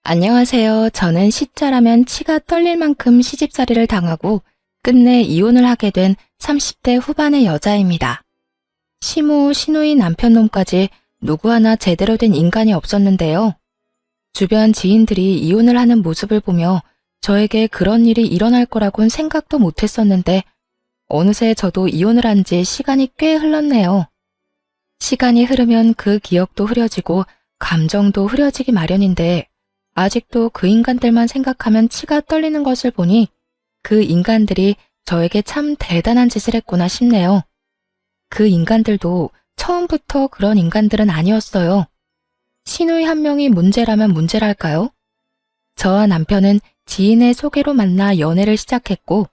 안녕하세요. 저는 시자라면 치가 떨릴 만큼 시집살이를 당하고 끝내 이혼을 하게 된 30대 후반의 여자입니다. 시모, 시누이 남편놈까지 누구 하나 제대로 된 인간이 없었는데요. 주변 지인들이 이혼을 하는 모습을 보며 저에게 그런 일이 일어날 거라곤 생각도 못했었는데 어느새 저도 이혼을 한 지 시간이 꽤 흘렀네요. 시간이 흐르면 그 기억도 흐려지고 감정도 흐려지기 마련인데 아직도 그 인간들만 생각하면 치가 떨리는 것을 보니 그 인간들이 저에게 참 대단한 짓을 했구나 싶네요. 그 인간들도 처음부터 그런 인간들은 아니었어요. 시누이 한 명이 문제라면 문제랄까요? 저와 남편은 지인의 소개로 만나 연애를 시작했고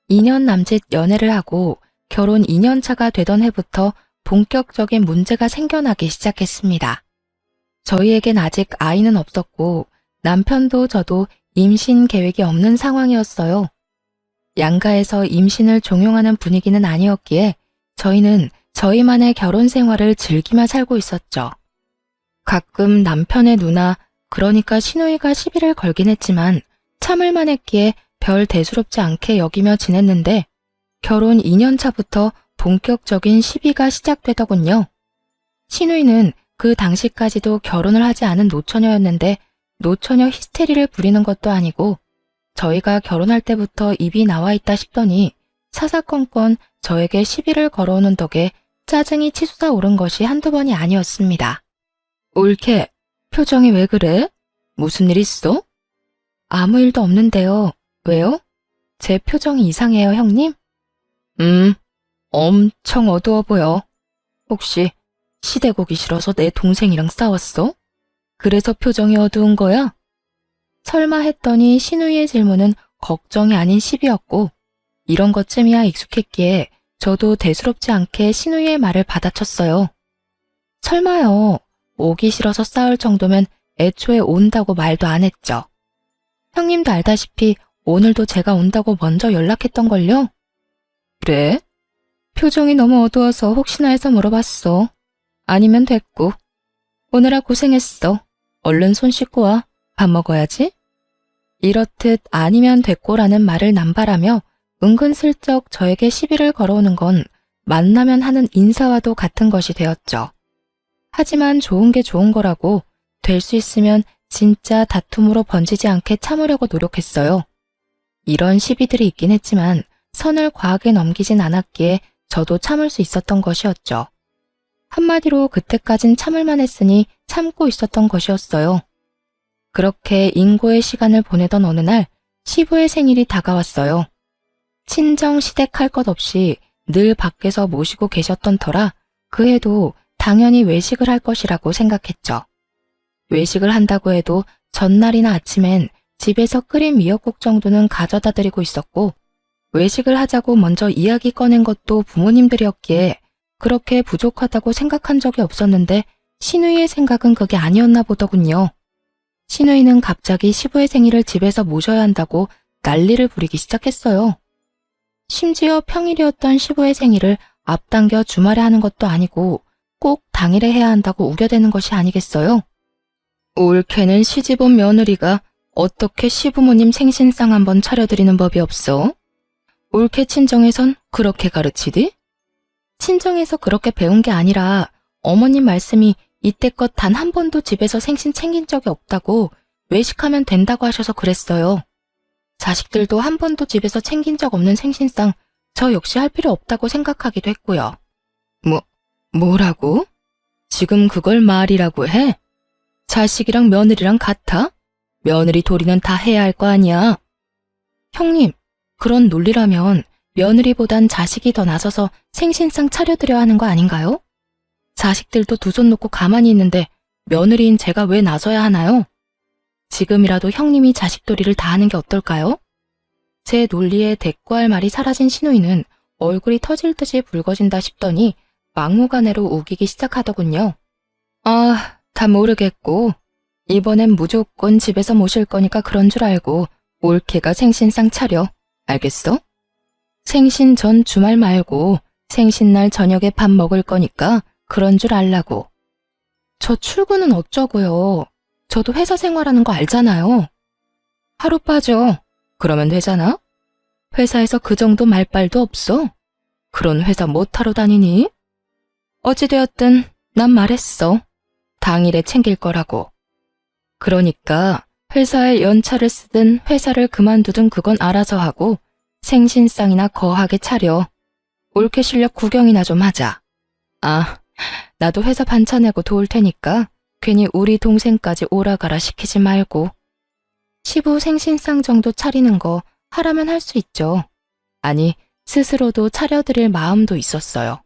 2년 남짓 연애를 하고 결혼 2년 차가 되던 해부터 본격적인 문제가 생겨나기 시작했습니다. 저희에겐 아직 아이는 없었고 남편도 저도 임신 계획이 없는 상황이었어요. 양가에서 임신을 종용하는 분위기는 아니었기에 저희는 저희만의 결혼 생활을 즐기며 살고 있었죠. 가끔 남편의 누나, 그러니까 시누이가 시비를 걸긴 했지만 참을만 했기에 별 대수롭지 않게 여기며 지냈는데 결혼 2년 차부터 본격적인 시비가 시작되더군요. 시누이는 그 당시까지도 결혼을 하지 않은 노처녀였는데 노처녀 히스테리를 부리는 것도 아니고 저희가 결혼할 때부터 입이 나와 있다 싶더니 사사건건 저에게 시비를 걸어오는 덕에 짜증이 치솟아 오른 것이 한두 번이 아니었습니다. 올케, 표정이 왜 그래? 무슨 일 있어? 아무 일도 없는데요. 왜요? 제 표정이 이상해요, 형님? 엄청 어두워 보여. 혹시 시대고기 싫어서 내 동생이랑 싸웠어? 그래서 표정이 어두운 거야? 설마 했더니 시누이의 질문은 걱정이 아닌 시비였고 이런 것쯤이야 익숙했기에 저도 대수롭지 않게 시누이의 말을 받아쳤어요. 설마요. 오기 싫어서 싸울 정도면 애초에 온다고 말도 안 했죠. 형님도 알다시피 오늘도 제가 온다고 먼저 연락했던걸요? 그래? 표정이 너무 어두워서 혹시나 해서 물어봤어. 아니면 됐고. 오느라 고생했어. 얼른 손 씻고 와. 밥 먹어야지. 이렇듯 아니면 됐고라는 말을 남발하며 은근슬쩍 저에게 시비를 걸어오는 건 만나면 하는 인사와도 같은 것이 되었죠. 하지만 좋은 게 좋은 거라고 될 수 있으면 진짜 다툼으로 번지지 않게 참으려고 노력했어요. 이런 시비들이 있긴 했지만 선을 과하게 넘기진 않았기에 저도 참을 수 있었던 것이었죠. 한마디로 그때까진 참을만 했으니 참고 있었던 것이었어요. 그렇게 인고의 시간을 보내던 어느 날 시부의 생일이 다가왔어요. 친정 시댁 할 것 없이 늘 밖에서 모시고 계셨던 터라 그 해도 당연히 외식을 할 것이라고 생각했죠. 외식을 한다고 해도 전날이나 아침엔 집에서 끓인 미역국 정도는 가져다 드리고 있었고 외식을 하자고 먼저 이야기 꺼낸 것도 부모님들이었기에 그렇게 부족하다고 생각한 적이 없었는데 시누이의 생각은 그게 아니었나 보더군요. 시누이는 갑자기 시부의 생일을 집에서 모셔야 한다고 난리를 부리기 시작했어요. 심지어 평일이었던 시부의 생일을 앞당겨 주말에 하는 것도 아니고 꼭 당일에 해야 한다고 우겨대는 것이 아니겠어요? 올케는 시집온 며느리가 어떻게 시부모님 생신상 한번 차려드리는 법이 없어? 올케 친정에선 그렇게 가르치디? 친정에서 그렇게 배운 게 아니라 어머님 말씀이 이때껏 단 한 번도 집에서 생신 챙긴 적이 없다고 외식하면 된다고 하셔서 그랬어요. 자식들도 한 번도 집에서 챙긴 적 없는 생신상 저 역시 할 필요 없다고 생각하기도 했고요. 뭐라고? 지금 그걸 말이라고 해? 자식이랑 며느리랑 같아? 며느리 도리는 다 해야 할 거 아니야? 형님, 그런 논리라면 며느리보단 자식이 더 나서서 생신상 차려드려야 하는 거 아닌가요? 자식들도 두 손 놓고 가만히 있는데 며느리인 제가 왜 나서야 하나요? 지금이라도 형님이 자식도리를 다 하는 게 어떨까요? 제 논리에 대꾸할 말이 사라진 시누이는 얼굴이 터질 듯이 붉어진다 싶더니 막무가내로 우기기 시작하더군요. 아, 다 모르겠고 이번엔 무조건 집에서 모실 거니까 그런 줄 알고 올케가 생신상 차려. 알겠어? 생신 전 주말 말고 생신날 저녁에 밥 먹을 거니까 그런 줄 알라고. 저 출근은 어쩌고요. 저도 회사 생활하는 거 알잖아요. 하루 빠져. 그러면 되잖아? 회사에서 그 정도 말빨도 없어. 그런 회사 못하러 다니니? 어찌되었든 난 말했어. 당일에 챙길 거라고. 그러니까 회사에 연차를 쓰든 회사를 그만두든 그건 알아서 하고 생신상이나 거하게 차려. 올케 실력 구경이나 좀 하자. 아, 나도 회사 반차 내고 도울 테니까 괜히 우리 동생까지 오라가라 시키지 말고. 시부 생신상 정도 차리는 거 하라면 할 수 있죠. 아니, 스스로도 차려드릴 마음도 있었어요.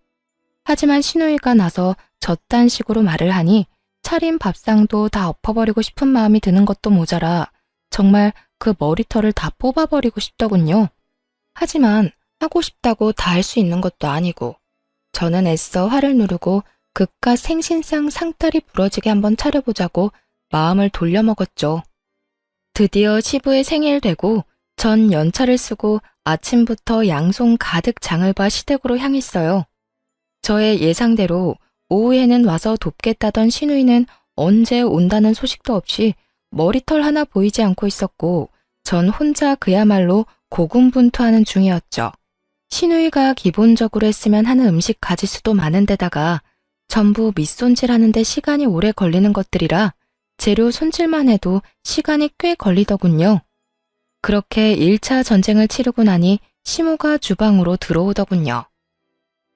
하지만 시누이가 나서 저딴 식으로 말을 하니 차린 밥상도 다 엎어버리고 싶은 마음이 드는 것도 모자라 정말 그 머리털을 다 뽑아버리고 싶더군요. 하지만 하고 싶다고 다 할 수 있는 것도 아니고 저는 애써 화를 누르고 그깟 생신상 상다리 부러지게 한번 차려보자고 마음을 돌려먹었죠. 드디어 시부의 생일 되고 전 연차를 쓰고 아침부터 양손 가득 장을 봐 시댁으로 향했어요. 저의 예상대로 오후에는 와서 돕겠다던 시누이는 언제 온다는 소식도 없이 머리털 하나 보이지 않고 있었고 전 혼자 그야말로 고군분투하는 중이었죠. 시누이가 기본적으로 했으면 하는 음식 가짓수도 많은데다가 전부 밑손질하는데 시간이 오래 걸리는 것들이라 재료 손질만 해도 시간이 꽤 걸리더군요. 그렇게 1차 전쟁을 치르고 나니 시모가 주방으로 들어오더군요.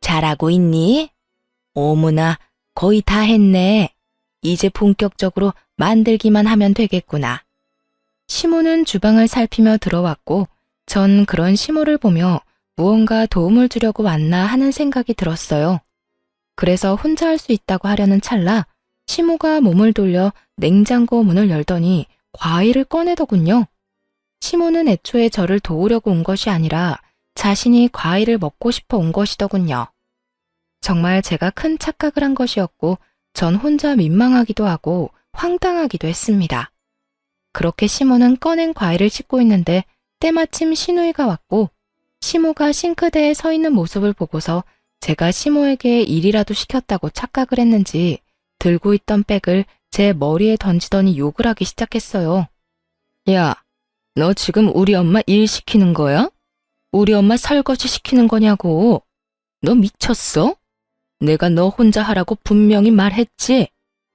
잘하고 있니? 어머나, 거의 다 했네. 이제 본격적으로 만들기만 하면 되겠구나. 시모는 주방을 살피며 들어왔고 전 그런 시모를 보며 무언가 도움을 주려고 왔나 하는 생각이 들었어요. 그래서 혼자 할 수 있다고 하려는 찰나 시모가 몸을 돌려 냉장고 문을 열더니 과일을 꺼내더군요. 시모는 애초에 저를 도우려고 온 것이 아니라 자신이 과일을 먹고 싶어 온 것이더군요. 정말 제가 큰 착각을 한 것이었고 전 혼자 민망하기도 하고 황당하기도 했습니다. 그렇게 시모는 꺼낸 과일을 씻고 있는데 때마침 시누이가 왔고 시모가 싱크대에 서 있는 모습을 보고서 제가 시모에게 일이라도 시켰다고 착각을 했는지 들고 있던 백을 제 머리에 던지더니 욕을 하기 시작했어요. 야, 너 지금 우리 엄마 일 시키는 거야? 우리 엄마 설거지 시키는 거냐고. 너 미쳤어? 내가 너 혼자 하라고 분명히 말했지.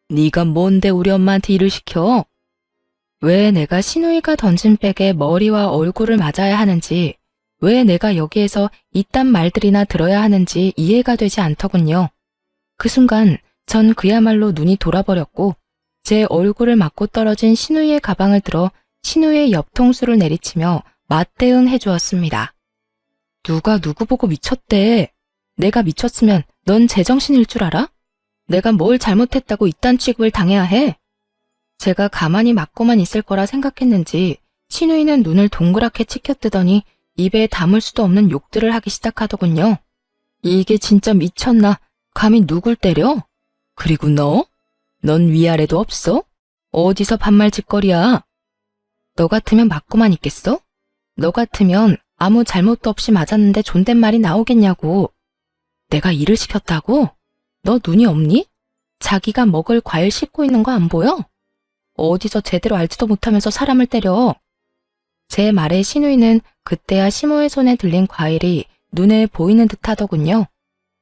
네가 뭔데 우리 엄마한테 일을 시켜? 왜 내가 시누이가 던진 백에 머리와 얼굴을 맞아야 하는지, 왜 내가 여기에서 이딴 말들이나 들어야 하는지 이해가 되지 않더군요. 그 순간 전 그야말로 눈이 돌아버렸고 제 얼굴을 맞고 떨어진 시누이의 가방을 들어 시누이의 옆통수를 내리치며 맞대응해 주었습니다. 누가 누구 보고 미쳤대. 내가 미쳤으면 넌 제정신일 줄 알아? 내가 뭘 잘못했다고 이딴 취급을 당해야 해? 제가 가만히 맞고만 있을 거라 생각했는지 시누이는 눈을 동그랗게 치켜뜨더니 입에 담을 수도 없는 욕들을 하기 시작하더군요. 이게 진짜 미쳤나? 감히 누굴 때려? 그리고 너? 넌 위아래도 없어? 어디서 반말짓거리야? 너 같으면 맞고만 있겠어? 너 같으면 아무 잘못도 없이 맞았는데 존댓말이 나오겠냐고. 내가 일을 시켰다고? 너 눈이 없니? 자기가 먹을 과일 씻고 있는 거 안 보여? 어디서 제대로 알지도 못하면서 사람을 때려. 제 말에 시누이는 그때야 시모의 손에 들린 과일이 눈에 보이는 듯 하더군요.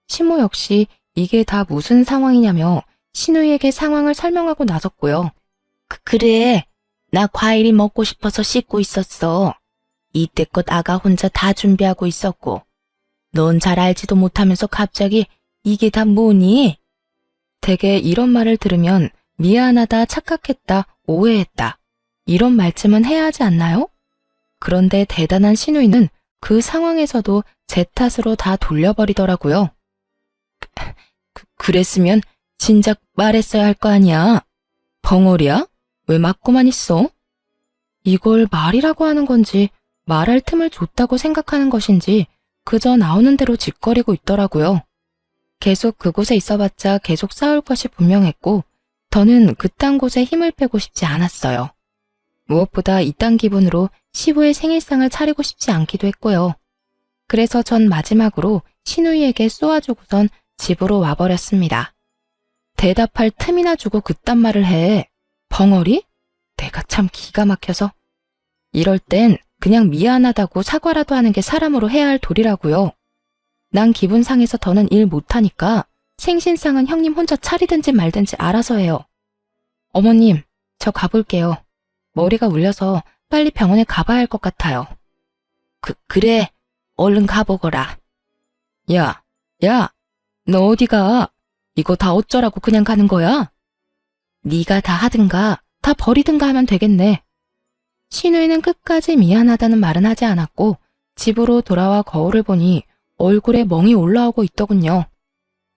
시모 역시 이게 다 무슨 상황이냐며 시누이에게 상황을 설명하고 나섰고요. 그래, 나 과일이 먹고 싶어서 씻고 있었어. 이때껏 아가 혼자 다 준비하고 있었고. 넌 잘 알지도 못하면서 갑자기 이게 다 뭐니? 되게 이런 말을 들으면 미안하다, 착각했다, 오해했다. 이런 말쯤은 해야 하지 않나요? 그런데 대단한 시누이는 그 상황에서도 제 탓으로 다 돌려버리더라고요. 그랬으면 진작 말했어야 할 거 아니야. 벙어리야? 왜 맞고만 있어? 이걸 말이라고 하는 건지 말할 틈을 줬다고 생각하는 것인지 그저 나오는 대로 짓거리고 있더라고요. 계속 그곳에 있어봤자 계속 싸울 것이 분명했고 저는 그딴 곳에 힘을 빼고 싶지 않았어요. 무엇보다 이딴 기분으로 시부의 생일상을 차리고 싶지 않기도 했고요. 그래서 전 마지막으로 시누이에게 쏘아주고선 집으로 와버렸습니다. 대답할 틈이나 주고 그딴 말을 해. 벙어리? 내가 참 기가 막혀서. 이럴 땐 그냥 미안하다고 사과라도 하는 게 사람으로 해야 할 도리라고요. 난 기분 상해서 더는 일 못하니까 생신상은 형님 혼자 차리든지 말든지 알아서 해요. 어머님, 저 가볼게요. 머리가 울려서 빨리 병원에 가봐야 할 것 같아요. 그래. 얼른 가보거라. 야, 너 어디 가? 이거 다 어쩌라고 그냥 가는 거야? 네가 다 하든가 다 버리든가 하면 되겠네. 신우이는 끝까지 미안하다는 말은 하지 않았고 집으로 돌아와 거울을 보니 얼굴에 멍이 올라오고 있더군요.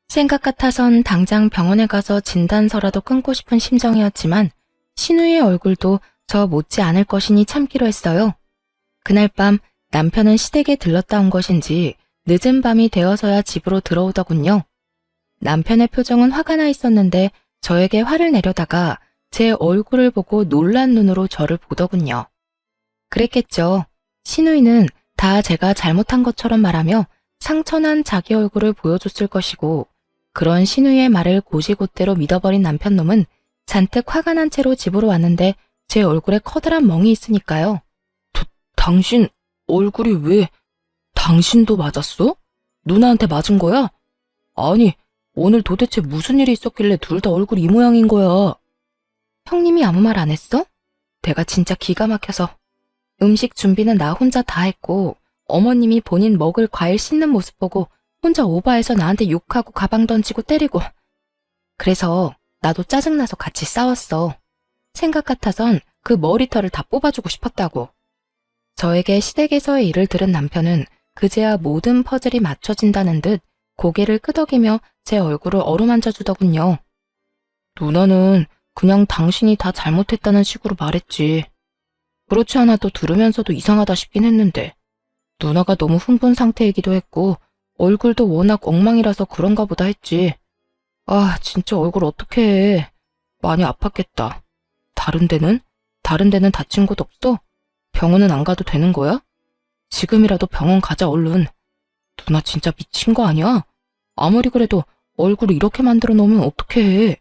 생각 같아선 당장 병원에 가서 진단서라도 끊고 싶은 심정이었지만 신우이의 얼굴도 저 못지 않을 것이니 참기로 했어요. 그날 밤 남편은 시댁에 들렀다 온 것인지 늦은 밤이 되어서야 집으로 들어오더군요. 남편의 표정은 화가 나 있었는데 저에게 화를 내려다가 제 얼굴을 보고 놀란 눈으로 저를 보더군요. 그랬겠죠. 신우이는 다 제가 잘못한 것처럼 말하며 상처난 자기 얼굴을 보여줬을 것이고 그런 신우이의 말을 고시고대로 믿어버린 남편놈은 잔뜩 화가 난 채로 집으로 왔는데 제 얼굴에 커다란 멍이 있으니까요. 당신 얼굴이 왜... 당신도 맞았어? 누나한테 맞은 거야? 아니, 오늘 도대체 무슨 일이 있었길래 둘 다 얼굴이 이 모양인 거야? 형님이 아무 말 안 했어? 내가 진짜 기가 막혀서. 음식 준비는 나 혼자 다 했고 어머님이 본인 먹을 과일 씻는 모습 보고 혼자 오바해서 나한테 욕하고 가방 던지고 때리고. 그래서 나도 짜증나서 같이 싸웠어. 생각 같아선 그 머리털을 다 뽑아주고 싶었다고. 저에게 시댁에서의 일을 들은 남편은 그제야 모든 퍼즐이 맞춰진다는 듯 고개를 끄덕이며 제 얼굴을 어루만져 주더군요. 누나는 그냥 당신이 다 잘못했다는 식으로 말했지. 그렇지 않아도 들으면서도 이상하다 싶긴 했는데 누나가 너무 흥분 상태이기도 했고 얼굴도 워낙 엉망이라서 그런가 보다 했지. 아, 진짜 얼굴 어떡해. 많이 아팠겠다. 다른 데는 다친 곳 없어? 병원은 안 가도 되는 거야? 지금이라도 병원 가자 얼른. 누나 진짜 미친 거 아니야? 아무리 그래도 얼굴을 이렇게 만들어 놓으면 어떡해.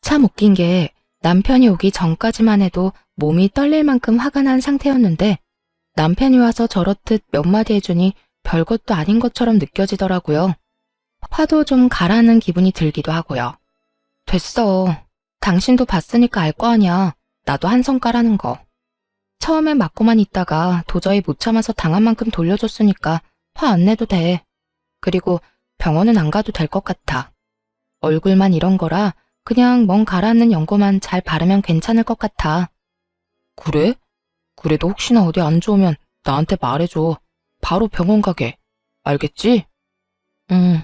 참 웃긴 게 남편이 오기 전까지만 해도 몸이 떨릴 만큼 화가 난 상태였는데 남편이 와서 저렇듯 몇 마디 해주니 별것도 아닌 것처럼 느껴지더라고요. 화도 좀 가라앉는 기분이 들기도 하고요. 됐어. 당신도 봤으니까 알 거 아니야. 나도 한성 까라는 거. 처음엔 맞고만 있다가 도저히 못 참아서 당한 만큼 돌려줬으니까 화 안 내도 돼. 그리고 병원은 안 가도 될 것 같아. 얼굴만 이런 거라 그냥 멍 가라앉는 연고만 잘 바르면 괜찮을 것 같아. 그래? 그래도 혹시나 어디 안 좋으면 나한테 말해줘. 바로 병원 가게. 알겠지? 응.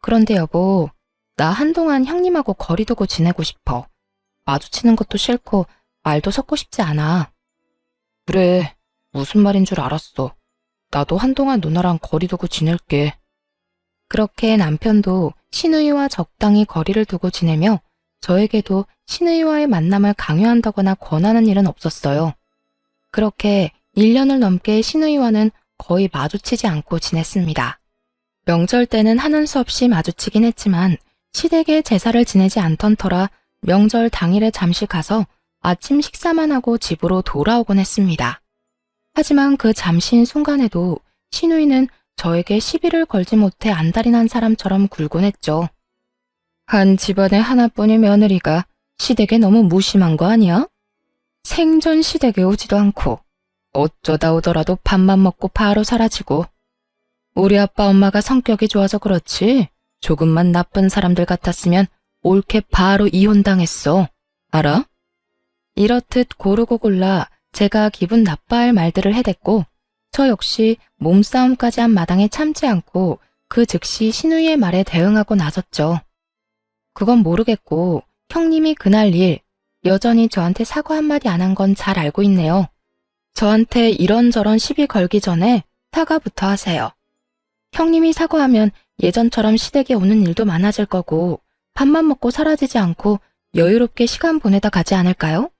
그런데 여보, 나 한동안 형님하고 거리 두고 지내고 싶어. 마주치는 것도 싫고 말도 섞고 싶지 않아. 그래, 무슨 말인 줄 알았어. 나도 한동안 누나랑 거리 두고 지낼게. 그렇게 남편도 신우이와 적당히 거리를 두고 지내며 저에게도 신우이와의 만남을 강요한다거나 권하는 일은 없었어요. 그렇게 1년을 넘게 신우이와는 거의 마주치지 않고 지냈습니다. 명절 때는 하는 수 없이 마주치긴 했지만 시댁에 제사를 지내지 않던 터라 명절 당일에 잠시 가서 아침 식사만 하고 집으로 돌아오곤 했습니다. 하지만 그 잠시인 순간에도 신우이는 저에게 시비를 걸지 못해 안달이 난 사람처럼 굴곤 했죠. 한 집안에 하나뿐인 며느리가 시댁에 너무 무심한 거 아니야? 생전 시댁에 오지도 않고 어쩌다 오더라도 밥만 먹고 바로 사라지고. 우리 아빠 엄마가 성격이 좋아서 그렇지 조금만 나쁜 사람들 같았으면 옳게 바로 이혼당했어. 알아? 이렇듯 고르고 골라 제가 기분 나빠할 말들을 해댔고 저 역시 몸싸움까지 한 마당에 참지 않고 그 즉시 신우이의 말에 대응하고 나섰죠. 그건 모르겠고 형님이 그날 일 여전히 저한테 사과 한마디 안 한 건 잘 알고 있네요. 저한테 이런저런 시비 걸기 전에 사과부터 하세요. 형님이 사과하면 예전처럼 시댁에 오는 일도 많아질 거고 밥만 먹고 사라지지 않고 여유롭게 시간 보내다 가지 않을까요?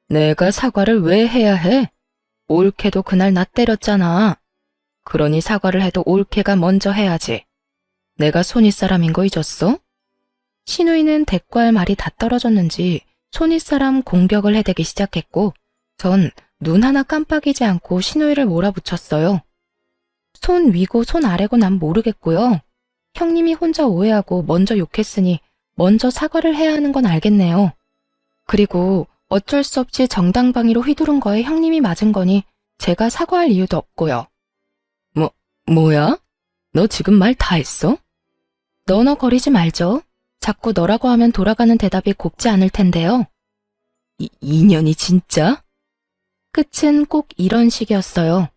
내가 사과를 왜 해야 해? 올케도 그날 나 때렸잖아. 그러니 사과를 해도 올케가 먼저 해야지. 내가 손윗사람인 거 잊었어? 신우이는 대꾸할 말이 다 떨어졌는지 손윗사람 공격을 해대기 시작했고 전 눈 하나 깜빡이지 않고 신우이를 몰아붙였어요. 손 위고 손 아래고 난 모르겠고요. 형님이 혼자 오해하고 먼저 욕했으니 먼저 사과를 해야 하는 건 알겠네요. 그리고 어쩔 수 없이 정당방위로 휘두른 거에 형님이 맞은 거니 제가 사과할 이유도 없고요. 뭐야? 너 지금 말 다 했어? 너너거리지 말죠. 자꾸 너라고 하면 돌아가는 대답이 곱지 않을 텐데요. 인연이 진짜? 끝은 꼭 이런 식이었어요.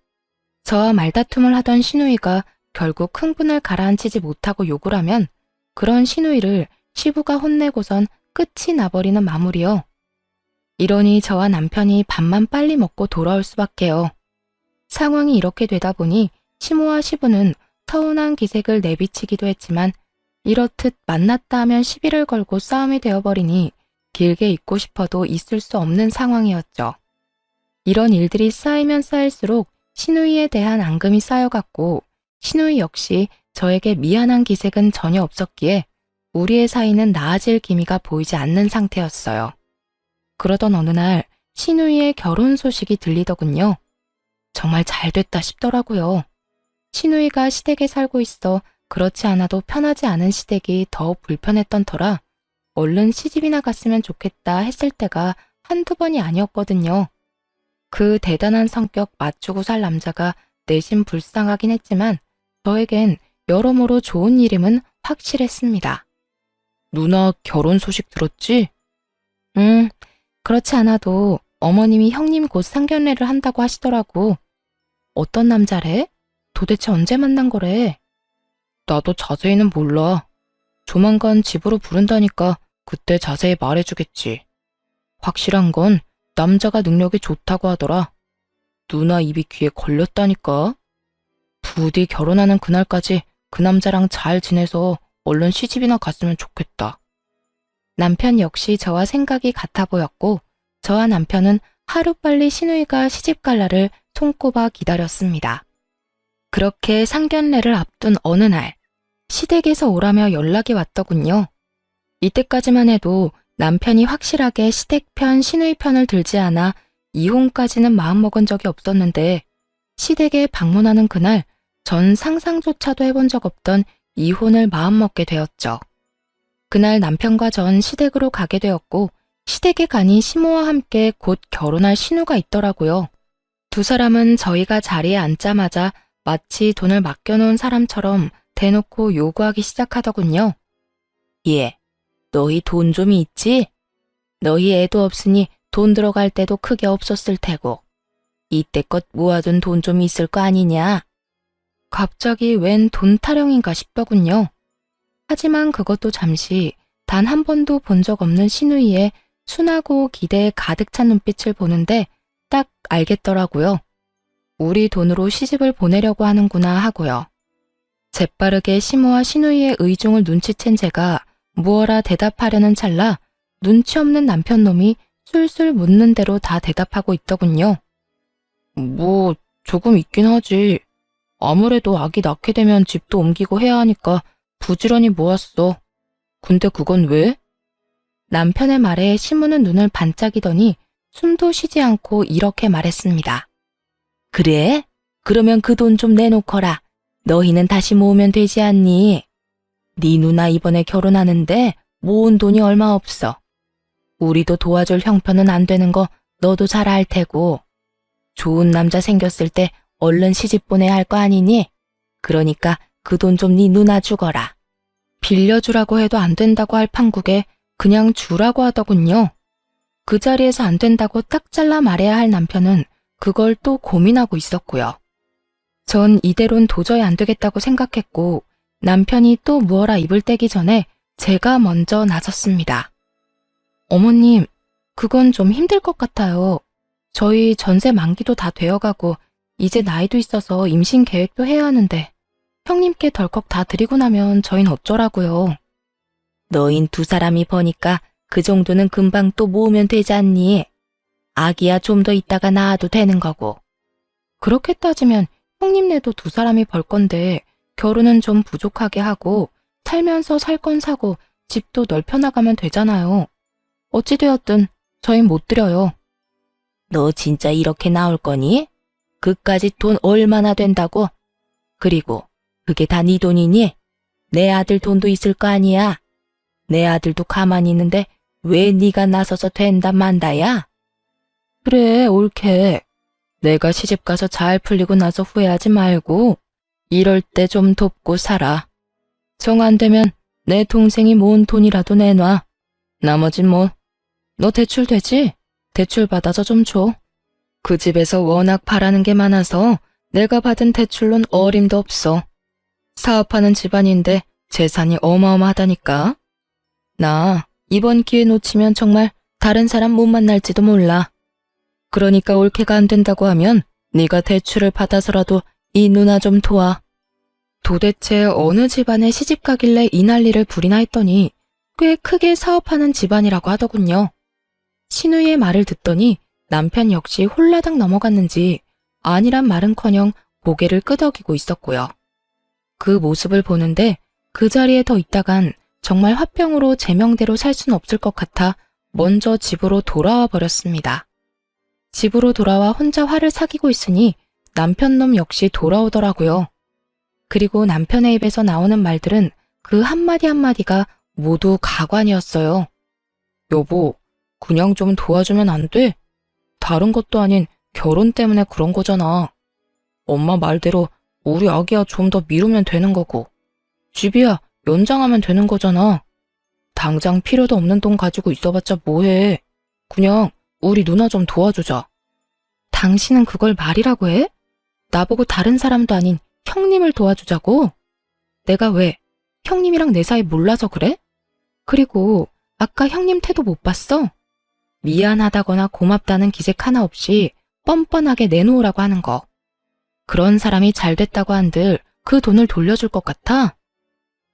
저와 말다툼을 하던 신우이가 결국 흥분을 가라앉히지 못하고 욕을 하면 그런 신우이를 시부가 혼내고선 끝이 나버리는 마무리요. 이러니 저와 남편이 밥만 빨리 먹고 돌아올 수밖에요. 상황이 이렇게 되다 보니 시모와 시부는 서운한 기색을 내비치기도 했지만 이렇듯 만났다 하면 시비를 걸고 싸움이 되어버리니 길게 있고 싶어도 있을 수 없는 상황이었죠. 이런 일들이 쌓이면 쌓일수록 신우이에 대한 앙금이 쌓여갔고 신우이 역시 저에게 미안한 기색은 전혀 없었기에 우리의 사이는 나아질 기미가 보이지 않는 상태였어요. 그러던 어느 날 신우이의 결혼 소식이 들리더군요. 정말 잘 됐다 싶더라고요. 신우이가 시댁에 살고 있어 그렇지 않아도 편하지 않은 시댁이 더 불편했던 터라 얼른 시집이나 갔으면 좋겠다 했을 때가 한두 번이 아니었거든요. 그 대단한 성격 맞추고 살 남자가 내심 불쌍하긴 했지만 저에겐 여러모로 좋은 일임은 확실했습니다. 누나 결혼 소식 들었지? 그렇지 않아도 어머님이 형님 곧 상견례를 한다고 하시더라고. 어떤 남자래? 도대체 언제 만난 거래? 나도 자세히는 몰라. 조만간 집으로 부른다니까 그때 자세히 말해주겠지. 확실한 건 남자가 능력이 좋다고 하더라. 누나 입이 귀에 걸렸다니까. 부디 결혼하는 그날까지 그 남자랑 잘 지내서 얼른 시집이나 갔으면 좋겠다. 남편 역시 저와 생각이 같아 보였고 저와 남편은 하루빨리 신우이가 시집 갈 날을 손꼽아 기다렸습니다. 그렇게 상견례를 앞둔 어느 날 시댁에서 오라며 연락이 왔더군요. 이때까지만 해도 남편이 확실하게 시댁 편, 신우이 편을 들지 않아 이혼까지는 마음먹은 적이 없었는데 시댁에 방문하는 그날 전 상상조차도 해본 적 없던 이혼을 마음먹게 되었죠. 그날 남편과 전 시댁으로 가게 되었고 시댁에 가니 시모와 함께 곧 결혼할 신우가 있더라고요. 두 사람은 저희가 자리에 앉자마자 마치 돈을 맡겨놓은 사람처럼 대놓고 요구하기 시작하더군요. 예, 너희 돈 좀 있지? 너희 애도 없으니 돈 들어갈 때도 크게 없었을 테고 이때껏 모아둔 돈 좀 있을 거 아니냐? 갑자기 웬 돈 타령인가 싶더군요. 하지만 그것도 잠시 단 한 번도 본 적 없는 신우이의 순하고 기대에 가득 찬 눈빛을 보는데 딱 알겠더라고요. 우리 돈으로 시집을 보내려고 하는구나 하고요. 재빠르게 시모와 신우이의 의중을 눈치챈 제가 무어라 대답하려는 찰나 눈치 없는 남편놈이 술술 묻는 대로 다 대답하고 있더군요. 뭐 조금 있긴 하지. 아무래도 아기 낳게 되면 집도 옮기고 해야 하니까 부지런히 모았어. 근데 그건 왜? 남편의 말에 시무는 눈을 반짝이더니 숨도 쉬지 않고 이렇게 말했습니다. 그래? 그러면 그 돈 좀 내놓거라. 너희는 다시 모으면 되지 않니? 네 누나 이번에 결혼하는데 모은 돈이 얼마 없어. 우리도 도와줄 형편은 안 되는 거 너도 잘 알 테고. 좋은 남자 생겼을 때 얼른 시집 보내야 할 거 아니니? 그러니까 그 돈 좀 네 누나 주거라. 빌려주라고 해도 안 된다고 할 판국에 그냥 주라고 하더군요. 그 자리에서 안 된다고 딱 잘라 말해야 할 남편은 그걸 또 고민하고 있었고요. 전 이대로는 도저히 안 되겠다고 생각했고 남편이 또 무어라 입을 떼기 전에 제가 먼저 나섰습니다. 어머님, 그건 좀 힘들 것 같아요. 저희 전세 만기도 다 되어가고 이제 나이도 있어서 임신 계획도 해야 하는데 형님께 덜컥 다 드리고 나면 저흰 어쩌라고요. 너흰 두 사람이 버니까 그 정도는 금방 또 모으면 되지 않니? 아기야 좀 더 있다가 낳아도 되는 거고. 그렇게 따지면 형님네도 두 사람이 벌 건데 결혼은 좀 부족하게 하고 살면서 살 건 사고 집도 넓혀 나가면 되잖아요. 어찌되었든 저희 못 드려요. 너 진짜 이렇게 나올 거니? 그까짓 돈 얼마나 된다고? 그리고 그게 다 네 돈이니? 내 아들 돈도 있을 거 아니야? 내 아들도 가만히 있는데 왜 네가 나서서 된다 만다야? 그래, 옳게. 내가 시집가서 잘 풀리고 나서 후회하지 말고 이럴 때 좀 돕고 살아. 정 안 되면 내 동생이 모은 돈이라도 내놔. 나머진 뭐, 너 대출 되지? 대출 받아서 좀 줘. 그 집에서 워낙 바라는 게 많아서 내가 받은 대출론 어림도 없어. 사업하는 집안인데 재산이 어마어마하다니까. 나 이번 기회 놓치면 정말 다른 사람 못 만날지도 몰라. 그러니까 올케가 안 된다고 하면 네가 대출을 받아서라도 이 누나 좀 도와. 도대체 어느 집안에 시집 가길래 이 난리를 부리나 했더니 꽤 크게 사업하는 집안이라고 하더군요. 신우이의 말을 듣더니 남편 역시 홀라당 넘어갔는지 아니란 말은커녕 고개를 끄덕이고 있었고요. 그 모습을 보는데 그 자리에 더 있다간 정말 화병으로 제 명대로 살 순 없을 것 같아 먼저 집으로 돌아와 버렸습니다. 집으로 돌아와 혼자 화를 사귀고 있으니 남편 놈 역시 돌아오더라고요. 그리고 남편의 입에서 나오는 말들은 그 한마디 한마디가 모두 가관이었어요. 여보, 그냥 좀 도와주면 안 돼? 다른 것도 아닌 결혼 때문에 그런 거잖아. 엄마 말대로 우리 아기야 좀 더 미루면 되는 거고. 집이야 연장하면 되는 거잖아. 당장 필요도 없는 돈 가지고 있어봤자 뭐해. 그냥 우리 누나 좀 도와주자. 당신은 그걸 말이라고 해? 나보고 다른 사람도 아닌 형님을 도와주자고? 내가 왜 형님이랑 내 사이 몰라서 그래? 그리고 아까 형님 태도 못 봤어? 미안하다거나 고맙다는 기색 하나 없이 뻔뻔하게 내놓으라고 하는 거. 그런 사람이 잘 됐다고 한들 그 돈을 돌려줄 것 같아?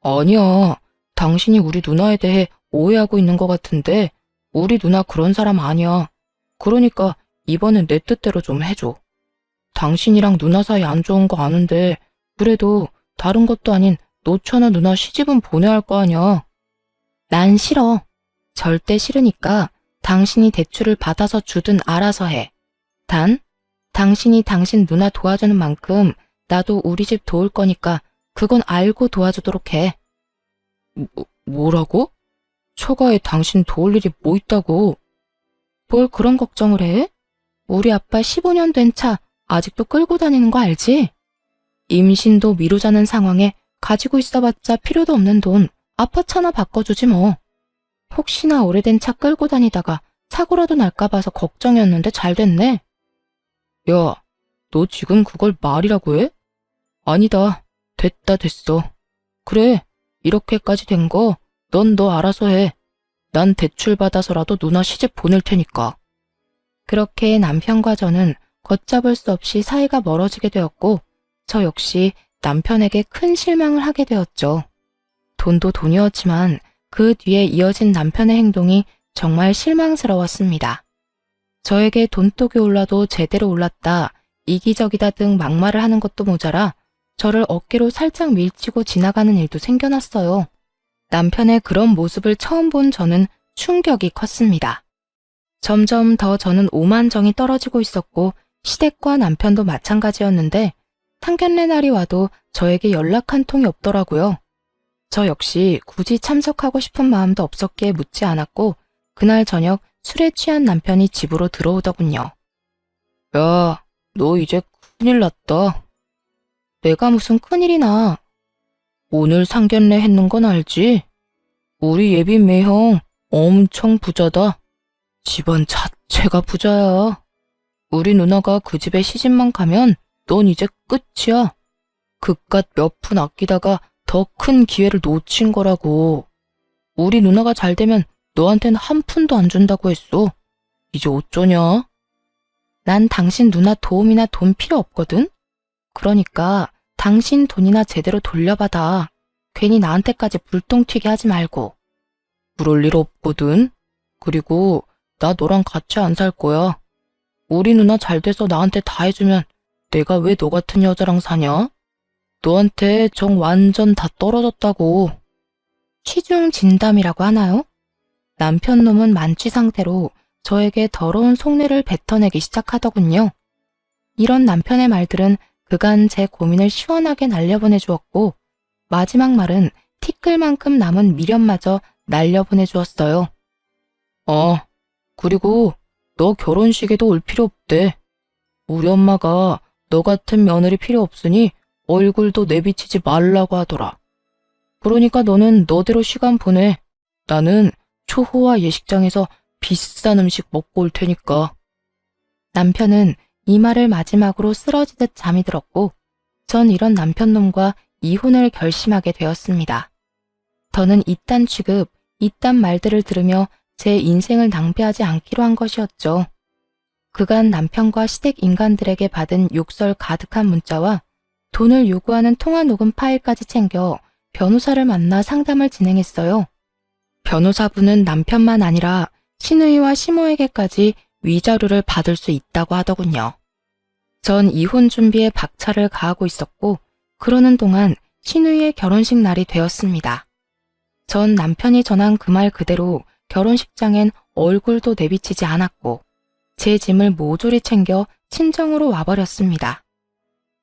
아니야. 당신이 우리 누나에 대해 오해하고 있는 것 같은데 우리 누나 그런 사람 아니야. 그러니까 이번엔 내 뜻대로 좀 해줘. 당신이랑 누나 사이 안 좋은 거 아는데 그래도 다른 것도 아닌 노처녀 누나 시집은 보내야 할 거 아니야. 난 싫어. 절대 싫으니까 당신이 대출을 받아서 주든 알아서 해. 단, 당신이 당신 누나 도와주는 만큼 나도 우리 집 도울 거니까 그건 알고 도와주도록 해. 뭐라고? 처가에 당신 도울 일이 뭐 있다고? 뭘 그런 걱정을 해? 우리 아빠 15년 된 차 아직도 끌고 다니는 거 알지? 임신도 미루자는 상황에 가지고 있어봤자 필요도 없는 돈 아빠 차나 바꿔주지 뭐. 혹시나 오래된 차 끌고 다니다가 사고라도 날까 봐서 걱정이었는데 잘 됐네. 야, 너 지금 그걸 말이라고 해? 아니다. 됐어. 그래, 이렇게까지 된 거 넌 너 알아서 해. 난 대출 받아서라도 누나 시집 보낼 테니까. 그렇게 남편과 저는 걷잡을 수 없이 사이가 멀어지게 되었고 저 역시 남편에게 큰 실망을 하게 되었죠. 돈도 돈이었지만 그 뒤에 이어진 남편의 행동이 정말 실망스러웠습니다. 저에게 돈독이 올라도 제대로 올랐다, 이기적이다 등 막말을 하는 것도 모자라 저를 어깨로 살짝 밀치고 지나가는 일도 생겨났어요. 남편의 그런 모습을 처음 본 저는 충격이 컸습니다. 점점 더 저는 오만정이 떨어지고 있었고 시댁과 남편도 마찬가지였는데 상견례 날이 와도 저에게 연락 한 통이 없더라고요. 저 역시 굳이 참석하고 싶은 마음도 없었기에 묻지 않았고 그날 저녁 술에 취한 남편이 집으로 들어오더군요. 야, 너 이제 큰일 났다. 내가 무슨 큰일이나. 오늘 상견례 했는 건 알지? 우리 예빈 매형 엄청 부자다. 집안 자체가 부자야. 우리 누나가 그 집에 시집만 가면 넌 이제 끝이야. 그깟 몇 푼 아끼다가 더 큰 기회를 놓친 거라고. 우리 누나가 잘 되면 너한텐 한 푼도 안 준다고 했어. 이제 어쩌냐? 난 당신 누나 도움이나 돈 필요 없거든? 그러니까 당신 돈이나 제대로 돌려받아. 괜히 나한테까지 불똥 튀게 하지 말고. 그럴 일 없거든. 그리고 나 너랑 같이 안 살 거야. 우리 누나 잘 돼서 나한테 다 해주면 내가 왜 너 같은 여자랑 사냐? 너한테 정 완전 다 떨어졌다고. 취중 진담이라고 하나요? 남편 놈은 만취 상태로 저에게 더러운 속내를 뱉어내기 시작하더군요. 이런 남편의 말들은 그간 제 고민을 시원하게 날려보내 주었고 마지막 말은 티끌만큼 남은 미련마저 날려보내 주었어요. 그리고 너 결혼식에도 올 필요 없대. 우리 엄마가 너 같은 며느리 필요 없으니 얼굴도 내비치지 말라고 하더라. 그러니까 너는 너대로 시간 보내. 나는 초호화 예식장에서 비싼 음식 먹고 올 테니까. 남편은 이 말을 마지막으로 쓰러지듯 잠이 들었고 전 이런 남편놈과 이혼을 결심하게 되었습니다. 더는 이딴 취급, 이딴 말들을 들으며 제 인생을 낭비하지 않기로 한 것이었죠. 그간 남편과 시댁 인간들에게 받은 욕설 가득한 문자와 돈을 요구하는 통화 녹음 파일까지 챙겨 변호사를 만나 상담을 진행했어요. 변호사분은 남편만 아니라 시누이와 시모에게까지 위자료를 받을 수 있다고 하더군요. 전 이혼 준비에 박차를 가하고 있었고 그러는 동안 시누이의 결혼식 날이 되었습니다. 전 남편이 전한 그 말 그대로 결혼식장엔 얼굴도 내비치지 않았고 제 짐을 모조리 챙겨 친정으로 와버렸습니다.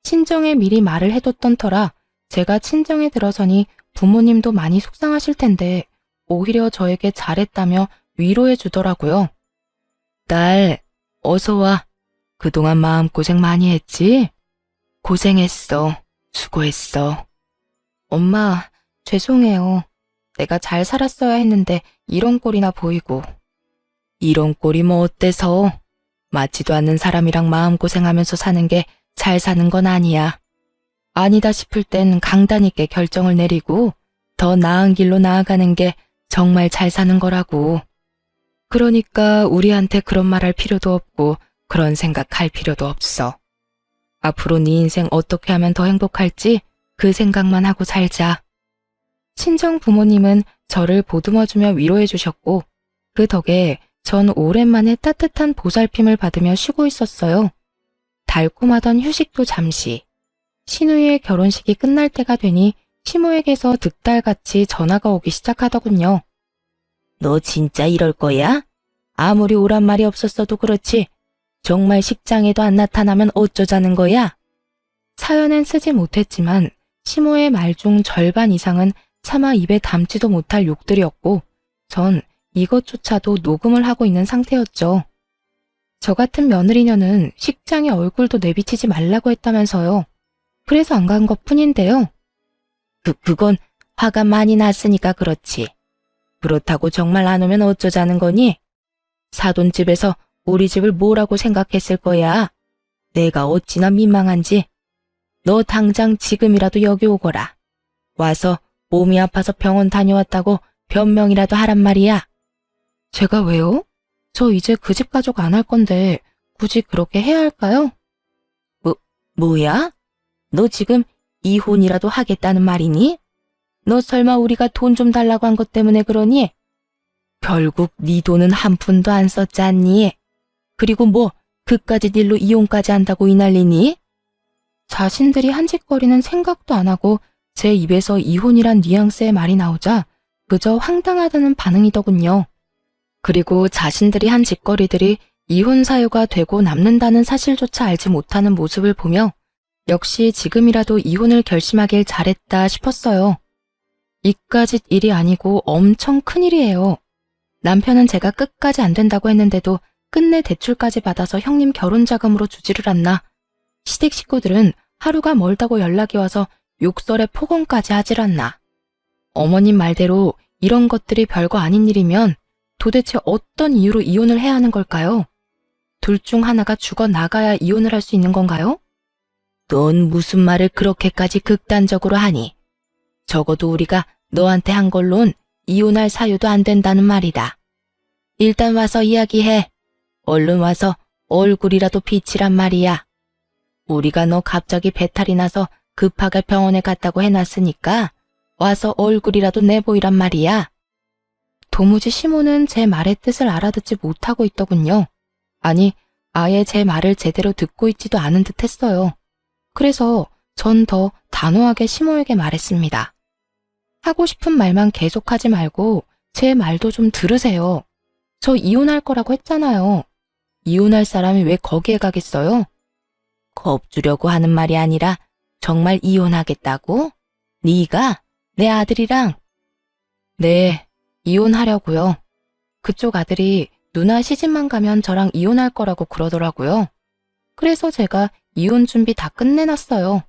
친정에 미리 말을 해뒀던 터라 제가 친정에 들어서니 부모님도 많이 속상하실 텐데 오히려 저에게 잘했다며 위로해 주더라고요. 딸, 어서 와. 그동안 마음고생 많이 했지? 고생했어. 수고했어. 엄마, 죄송해요. 내가 잘 살았어야 했는데 이런 꼴이나 보이고. 이런 꼴이 뭐 어때서? 맞지도 않는 사람이랑 마음고생하면서 사는 게 잘 사는 건 아니야. 아니다 싶을 땐 강단 있게 결정을 내리고 더 나은 길로 나아가는 게 정말 잘 사는 거라고. 그러니까 우리한테 그런 말 할 필요도 없고 그런 생각할 필요도 없어. 앞으로 네 인생 어떻게 하면 더 행복할지 그 생각만 하고 살자. 친정 부모님은 저를 보듬어주며 위로해 주셨고 그 덕에 전 오랜만에 따뜻한 보살핌을 받으며 쉬고 있었어요. 달콤하던 휴식도 잠시. 시누이의 결혼식이 끝날 때가 되니 시모에게서 득달같이 전화가 오기 시작하더군요. 너 진짜 이럴 거야? 아무리 오란 말이 없었어도 그렇지. 정말 식장에도 안 나타나면 어쩌자는 거야? 사연엔 쓰지 못했지만 시모의 말 중 절반 이상은 차마 입에 담지도 못할 욕들이었고 전 이것조차도 녹음을 하고 있는 상태였죠. 저 같은 며느리녀는 식장에 얼굴도 내비치지 말라고 했다면서요. 그래서 안 간 것뿐인데요. 그건 화가 많이 났으니까 그렇지. 그렇다고 정말 안 오면 어쩌자는 거니? 사돈집에서 우리 집을 뭐라고 생각했을 거야. 내가 어찌나 민망한지. 너 당장 지금이라도 여기 오거라. 와서 몸이 아파서 병원 다녀왔다고 변명이라도 하란 말이야. 제가 왜요? 저 이제 그 집 가족 안 할 건데 굳이 그렇게 해야 할까요? 뭐야? 너 지금 이혼이라도 하겠다는 말이니? 너 설마 우리가 돈 좀 달라고 한 것 때문에 그러니? 결국 네 돈은 한 푼도 안 썼잖니? 그리고 뭐 그까짓 일로 이혼까지 한다고 이 난리니? 자신들이 한 짓거리는 생각도 안 하고 제 입에서 이혼이란 뉘앙스의 말이 나오자 그저 황당하다는 반응이더군요. 그리고 자신들이 한 짓거리들이 이혼 사유가 되고 남는다는 사실조차 알지 못하는 모습을 보며 역시 지금이라도 이혼을 결심하길 잘했다 싶었어요. 이까짓 일이 아니고 엄청 큰일이에요. 남편은 제가 끝까지 안 된다고 했는데도 끝내 대출까지 받아서 형님 결혼 자금으로 주지를 않나. 시댁 식구들은 하루가 멀다고 연락이 와서 욕설에 폭언까지 하질 않나. 어머님 말대로 이런 것들이 별거 아닌 일이면 도대체 어떤 이유로 이혼을 해야 하는 걸까요? 둘 중 하나가 죽어 나가야 이혼을 할 수 있는 건가요? 넌 무슨 말을 그렇게까지 극단적으로 하니? 적어도 우리가 너한테 한 걸론 이혼할 사유도 안 된다는 말이다. 일단 와서 이야기해. 얼른 와서 얼굴이라도 비치란 말이야. 우리가 너 갑자기 배탈이 나서 급하게 병원에 갔다고 해놨으니까 와서 얼굴이라도 내보이란 말이야. 도무지 시모는 제 말의 뜻을 알아듣지 못하고 있더군요. 아니, 아예 제 말을 제대로 듣고 있지도 않은 듯 했어요. 그래서 전 더 단호하게 시모에게 말했습니다. 하고 싶은 말만 계속하지 말고 제 말도 좀 들으세요. 저 이혼할 거라고 했잖아요. 이혼할 사람이 왜 거기에 가겠어요? 겁주려고 하는 말이 아니라 정말 이혼하겠다고? 네가? 내 아들이랑? 네, 이혼하려고요. 그쪽 아들이 누나 시집만 가면 저랑 이혼할 거라고 그러더라고요. 그래서 제가 이혼 준비 다 끝내놨어요.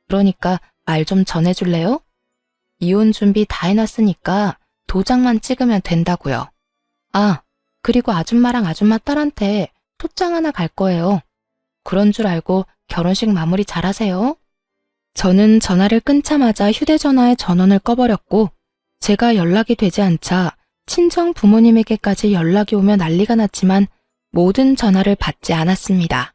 그러니까 말 좀 전해줄래요? 이혼 준비 다 해놨으니까 도장만 찍으면 된다고요. 아, 그리고 아줌마랑 아줌마 딸한테 초장 하나 갈 거예요. 그런 줄 알고 결혼식 마무리 잘하세요. 저는 전화를 끊자마자 휴대전화의 전원을 꺼버렸고 제가 연락이 되지 않자 친정 부모님에게까지 연락이 오며 난리가 났지만 모든 전화를 받지 않았습니다.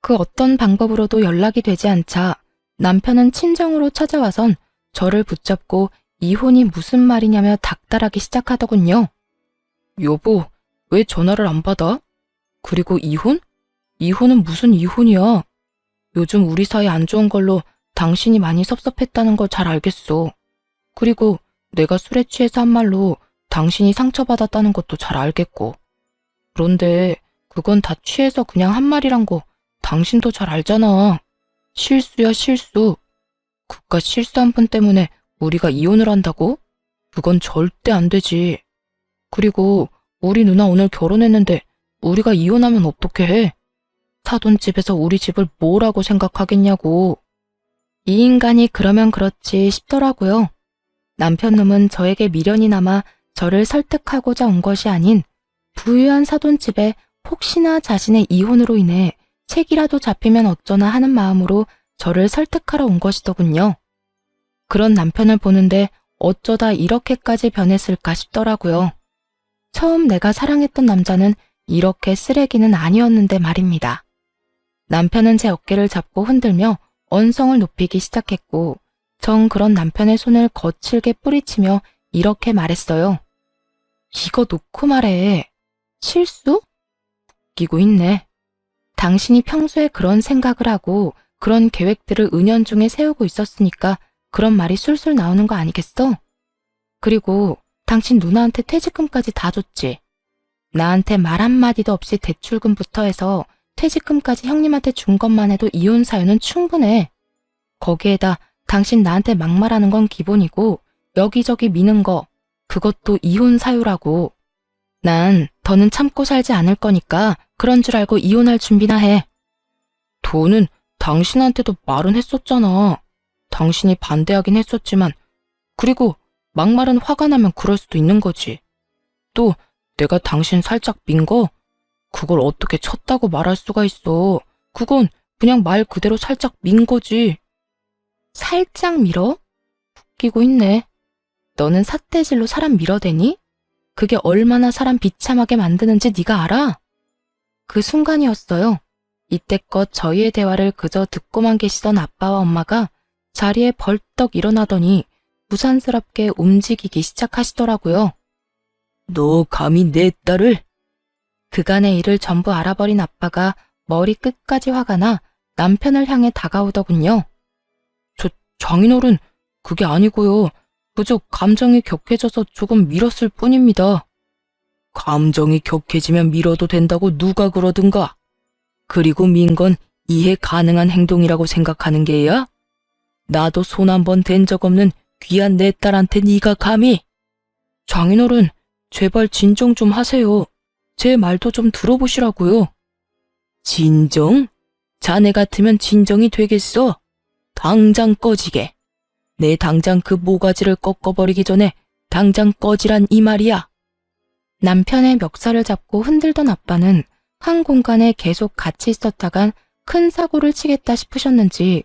그 어떤 방법으로도 연락이 되지 않자 남편은 친정으로 찾아와선 저를 붙잡고 이혼이 무슨 말이냐며 닥달하기 시작하더군요. 여보, 왜 전화를 안 받아? 그리고 이혼? 이혼은 무슨 이혼이야? 요즘 우리 사이 안 좋은 걸로 당신이 많이 섭섭했다는 걸 잘 알겠어. 그리고 내가 술에 취해서 한 말로 당신이 상처받았다는 것도 잘 알겠고. 그런데 그건 다 취해서 그냥 한 말이란 거 당신도 잘 알잖아. 실수야, 실수. 그깟 실수 한 번 때문에 우리가 이혼을 한다고? 그건 절대 안 되지. 그리고 우리 누나 오늘 결혼했는데 우리가 이혼하면 어떻게 해? 사돈집에서 우리 집을 뭐라고 생각하겠냐고. 이 인간이 그러면 그렇지 싶더라고요. 남편놈은 저에게 미련이 남아 저를 설득하고자 온 것이 아닌 부유한 사돈집에 혹시나 자신의 이혼으로 인해 책이라도 잡히면 어쩌나 하는 마음으로 저를 설득하러 온 것이더군요. 그런 남편을 보는데 어쩌다 이렇게까지 변했을까 싶더라고요. 처음 내가 사랑했던 남자는 이렇게 쓰레기는 아니었는데 말입니다. 남편은 제 어깨를 잡고 흔들며 언성을 높이기 시작했고 전 그런 남편의 손을 거칠게 뿌리치며 이렇게 말했어요. 이거 놓고 말해. 실수? 웃기고 있네. 당신이 평소에 그런 생각을 하고 그런 계획들을 은연중에 세우고 있었으니까 그런 말이 술술 나오는 거 아니겠어? 그리고 당신 누나한테 퇴직금까지 다 줬지. 나한테 말 한마디도 없이 대출금부터 해서 퇴직금까지 형님한테 준 것만 해도 이혼 사유는 충분해. 거기에다 당신 나한테 막말하는 건 기본이고 여기저기 미는 거 그것도 이혼 사유라고. 난 더는 참고 살지 않을 거니까 그런 줄 알고 이혼할 준비나 해. 돈은 당신한테도 말은 했었잖아. 당신이 반대하긴 했었지만 그리고 막말은 화가 나면 그럴 수도 있는 거지. 또 내가 당신 살짝 민 거? 그걸 어떻게 쳤다고 말할 수가 있어. 그건 그냥 말 그대로 살짝 민 거지. 살짝 밀어? 웃기고 있네. 너는 삿대질로 사람 밀어대니? 그게 얼마나 사람 비참하게 만드는지 네가 알아? 그 순간이었어요. 이때껏 저희의 대화를 그저 듣고만 계시던 아빠와 엄마가 자리에 벌떡 일어나더니 부산스럽게 움직이기 시작하시더라고요. 너 감히 내 딸을? 그간의 일을 전부 알아버린 아빠가 머리 끝까지 화가 나 남편을 향해 다가오더군요. 장인어른, 그게 아니고요. 그저 감정이 격해져서 조금 밀었을 뿐입니다. 감정이 격해지면 밀어도 된다고 누가 그러든가. 그리고 민 건 이해 가능한 행동이라고 생각하는 게야? 나도 손 한 번 댄 적 없는 귀한 내 딸한테 네가 감히. 장인어른, 제발 진정 좀 하세요. 제 말도 좀 들어보시라고요. 진정? 자네 같으면 진정이 되겠어? 당장 꺼지게. 내 당장 그 모가지를 꺾어버리기 전에 당장 꺼지란 이 말이야. 남편의 멱살을 잡고 흔들던 아빠는 한 공간에 계속 같이 있었다간 큰 사고를 치겠다 싶으셨는지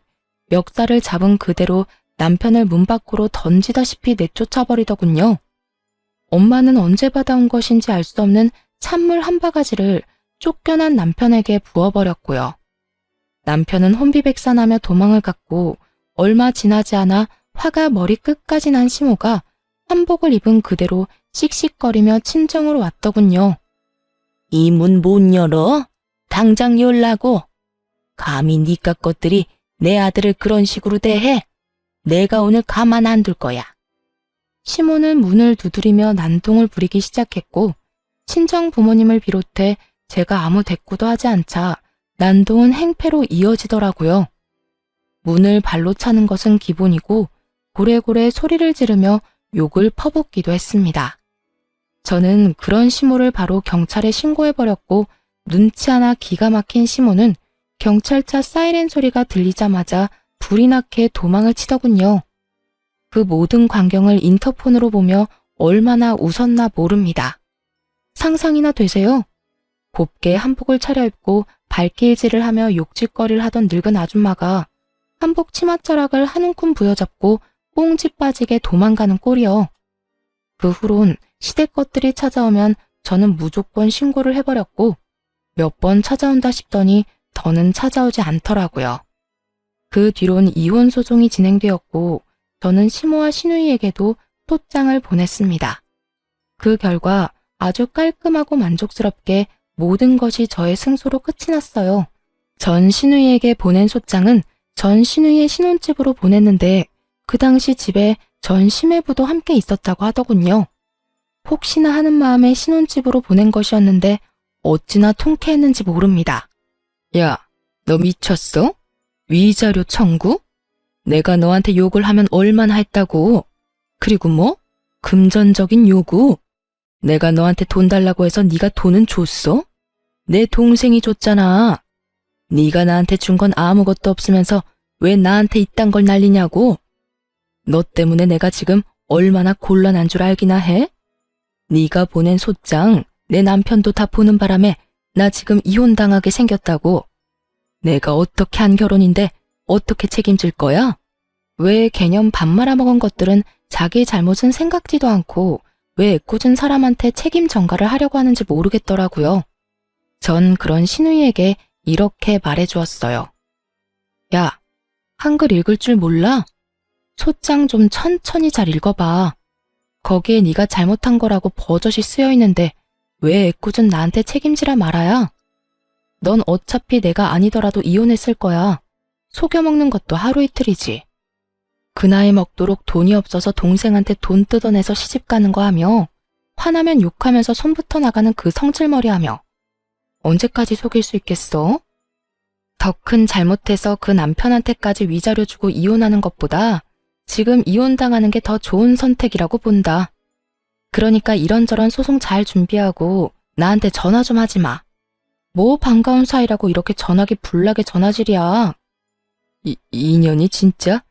멱살을 잡은 그대로 남편을 문 밖으로 던지다시피 내쫓아버리더군요. 엄마는 언제 받아온 것인지 알 수 없는 찬물 한 바가지를 쫓겨난 남편에게 부어버렸고요. 남편은 혼비백산하며 도망을 갔고 얼마 지나지 않아 화가 머리 끝까지 난 시모가 한복을 입은 그대로 씩씩거리며 친정으로 왔더군요. 이 문 못 열어? 당장 열라고. 감히 니깟 것들이 내 아들을 그런 식으로 대해? 내가 오늘 가만 안 둘 거야. 시모는 문을 두드리며 난동을 부리기 시작했고 친정 부모님을 비롯해 제가 아무 대꾸도 하지 않자 난동은 행패로 이어지더라고요. 문을 발로 차는 것은 기본이고 고래고래 소리를 지르며 욕을 퍼붓기도 했습니다. 저는 그런 시모를 바로 경찰에 신고해버렸고 눈치 하나 기가 막힌 시모는 경찰차 사이렌 소리가 들리자마자 불이 나게 도망을 치더군요. 그 모든 광경을 인터폰으로 보며 얼마나 웃었나 모릅니다. 상상이나 되세요? 곱게 한복을 차려입고 발길질을 하며 욕짓거리를 하던 늙은 아줌마가 한복 치맛자락을 한 움큼 부여잡고 꽁지 빠지게 도망가는 꼴이요. 그 후론 시댁 것들이 찾아오면 저는 무조건 신고를 해버렸고 몇 번 찾아온다 싶더니 더는 찾아오지 않더라고요. 그 뒤론 이혼 소송이 진행되었고 저는 시모와 시누이에게도 소장을 보냈습니다. 그 결과 아주 깔끔하고 만족스럽게 모든 것이 저의 승소로 끝이 났어요. 전 시누이에게 보낸 소장은 전 시누이의 신혼집으로 보냈는데 그 당시 집에 전 시매부도 함께 있었다고 하더군요. 혹시나 하는 마음에 신혼집으로 보낸 것이었는데 어찌나 통쾌했는지 모릅니다. 야, 너 미쳤어? 위자료 청구? 내가 너한테 욕을 하면 얼마나 했다고? 그리고 뭐? 금전적인 요구? 내가 너한테 돈 달라고 해서 네가 돈은 줬어? 내 동생이 줬잖아. 네가 나한테 준 건 아무것도 없으면서 왜 나한테 이딴 걸 날리냐고? 너 때문에 내가 지금 얼마나 곤란한 줄 알기나 해? 네가 보낸 소장 내 남편도 다 보는 바람에 나 지금 이혼당하게 생겼다고. 내가 어떻게 한 결혼인데 어떻게 책임질 거야? 왜 개념 밥 말아먹은 것들은 자기 잘못은 생각지도 않고 왜 애꿎은 사람한테 책임 전가를 하려고 하는지 모르겠더라고요. 전 그런 시누이에게 이렇게 말해주었어요. 야, 한글 읽을 줄 몰라? 소장 좀 천천히 잘 읽어봐. 거기에 네가 잘못한 거라고 버젓이 쓰여있는데 왜 애꿎은 나한테 책임지라 말아야? 넌 어차피 내가 아니더라도 이혼했을 거야. 속여먹는 것도 하루 이틀이지. 그 나이 먹도록 돈이 없어서 동생한테 돈 뜯어내서 시집가는 거 하며 화나면 욕하면서 손부터 나가는 그 성질머리 하며 언제까지 속일 수 있겠어? 더 큰 잘못해서 그 남편한테까지 위자료 주고 이혼하는 것보다 지금 이혼당하는 게 더 좋은 선택이라고 본다. 그러니까 이런저런 소송 잘 준비하고 나한테 전화 좀 하지 마. 뭐 반가운 사이라고 이렇게 전화기 불나게 전화질이야. 이년이 진짜?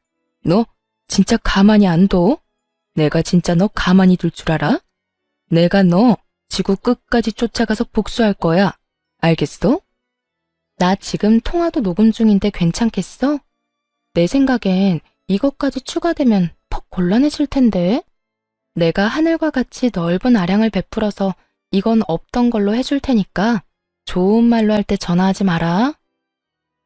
너 진짜 가만히 안 둬? 내가 진짜 너 가만히 둘 줄 알아? 내가 너 지구 끝까지 쫓아가서 복수할 거야. 알겠어? 나 지금 통화도 녹음 중인데 괜찮겠어? 내 생각엔 이것까지 추가되면 퍽 곤란해질 텐데. 내가 하늘과 같이 넓은 아량을 베풀어서 이건 없던 걸로 해줄 테니까 좋은 말로 할 때 전화하지 마라.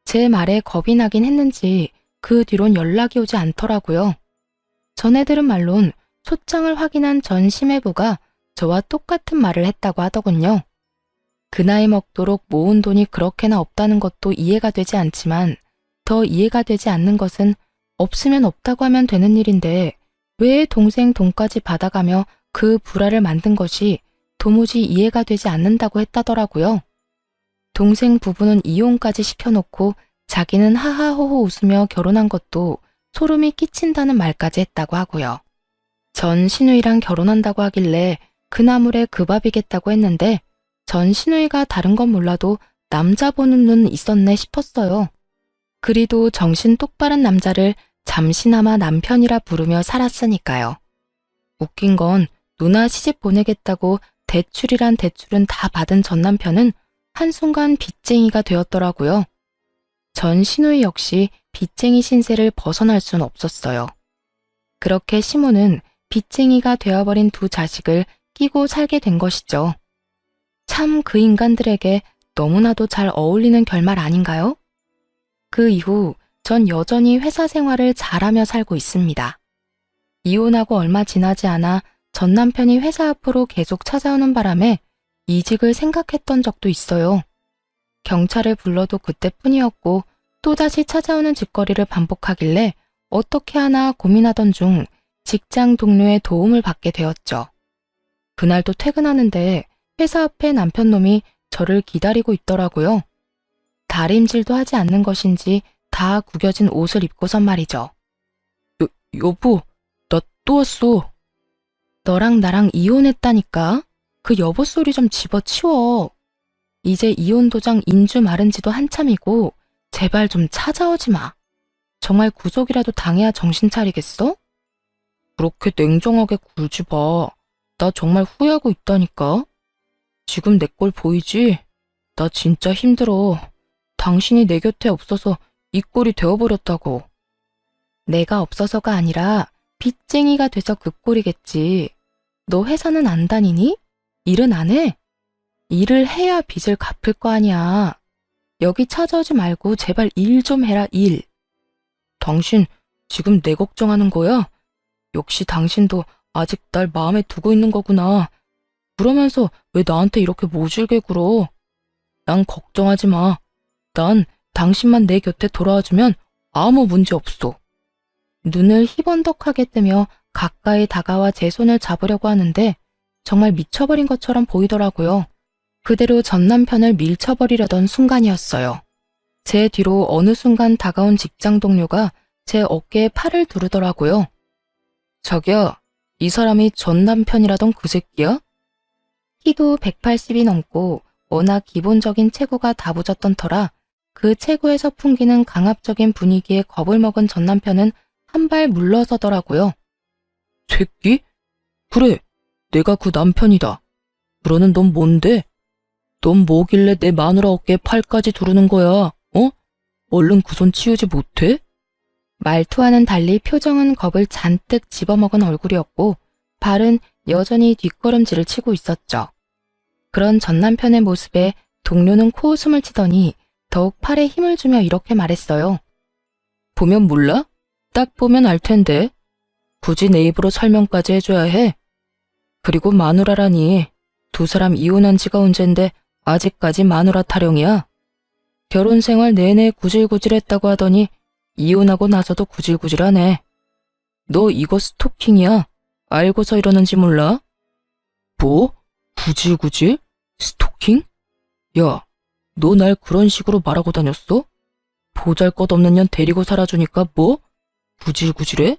제 말에 겁이 나긴 했는지 그 뒤론 연락이 오지 않더라고요. 전에 들은 말론 소장을 확인한 전 심해부가 저와 똑같은 말을 했다고 하더군요. 그 나이 먹도록 모은 돈이 그렇게나 없다는 것도 이해가 되지 않지만 더 이해가 되지 않는 것은 없으면 없다고 하면 되는 일인데 왜 동생 돈까지 받아가며 그 불화를 만든 것이 도무지 이해가 되지 않는다고 했다더라고요. 동생 부부는 이혼까지 시켜놓고 자기는 하하호호 웃으며 결혼한 것도 소름이 끼친다는 말까지 했다고 하고요. 전 시누이랑 결혼한다고 하길래 그 나물에 그 밥이겠다고 했는데 전 시누이가 다른 건 몰라도 남자 보는 눈 있었네 싶었어요. 그리도 정신 똑바른 남자를 잠시나마 남편이라 부르며 살았으니까요. 웃긴 건 누나 시집 보내겠다고 대출이란 대출은 다 받은 전 남편은 한순간 빚쟁이가 되었더라고요. 전 시누이 역시 빚쟁이 신세를 벗어날 순 없었어요. 그렇게 시모는 빚쟁이가 되어버린 두 자식을 끼고 살게 된 것이죠. 참 그 인간들에게 너무나도 잘 어울리는 결말 아닌가요? 그 이후 전 여전히 회사 생활을 잘하며 살고 있습니다. 이혼하고 얼마 지나지 않아 전 남편이 회사 앞으로 계속 찾아오는 바람에 이직을 생각했던 적도 있어요. 경찰을 불러도 그때뿐이었고 또다시 찾아오는 짓거리를 반복하길래 어떻게 하나 고민하던 중 직장 동료의 도움을 받게 되었죠. 그날도 퇴근하는데 회사 앞에 남편놈이 저를 기다리고 있더라고요. 다림질도 하지 않는 것인지 다 구겨진 옷을 입고선 말이죠. 여보, 나 또 왔어. 너랑 나랑 이혼했다니까? 그 여보 소리 좀 집어치워. 이제 이혼 도장 인주 마른 지도 한참이고 제발 좀 찾아오지 마. 정말 구속이라도 당해야 정신 차리겠어? 그렇게 냉정하게 굴지 마. 나 정말 후회하고 있다니까. 지금 내 꼴 보이지? 나 진짜 힘들어. 당신이 내 곁에 없어서 이 꼴이 되어버렸다고. 내가 없어서가 아니라 빚쟁이가 돼서 그 꼴이겠지. 너 회사는 안 다니니? 일은 안 해? 일을 해야 빚을 갚을 거 아니야. 여기 찾아오지 말고 제발 일 좀 해라, 일. 당신 지금 내 걱정하는 거야? 역시 당신도 아직 날 마음에 두고 있는 거구나. 그러면서 왜 나한테 이렇게 모질게 굴어? 난 걱정하지 마. 난 당신만 내 곁에 돌아와주면 아무 문제 없어. 눈을 희번덕하게 뜨며 가까이 다가와 제 손을 잡으려고 하는데 정말 미쳐버린 것처럼 보이더라고요. 그대로 전 남편을 밀쳐버리려던 순간이었어요. 제 뒤로 어느 순간 다가온 직장 동료가 제 어깨에 팔을 두르더라고요. 자기야, 이 사람이 전 남편이라던 그 새끼야? 키도 180이 넘고 워낙 기본적인 체구가 다부졌던 터라 그 체구에서 풍기는 강압적인 분위기에 겁을 먹은 전 남편은 한 발 물러서더라고요. 새끼? 그래, 내가 그 남편이다. 그러는 넌 뭔데? 넌 뭐길래 내 마누라 어깨에 팔까지 두르는 거야, 어? 얼른 그 손 치우지 못해? 말투와는 달리 표정은 겁을 잔뜩 집어먹은 얼굴이었고 발은 여전히 뒷걸음질을 치고 있었죠. 그런 전 남편의 모습에 동료는 코웃음을 치더니 더욱 팔에 힘을 주며 이렇게 말했어요. 보면 몰라? 딱 보면 알 텐데. 굳이 내 입으로 설명까지 해줘야 해. 그리고 마누라라니. 두 사람 이혼한 지가 언젠데 아직까지 마누라 타령이야. 결혼 생활 내내 구질구질했다고 하더니 이혼하고 나서도 구질구질하네. 너 이거 스토킹이야. 알고서 이러는지 몰라? 뭐? 구질구질? 스토킹? 야, 너 날 그런 식으로 말하고 다녔어? 보잘것없는 년 데리고 살아주니까 뭐? 구질구질해?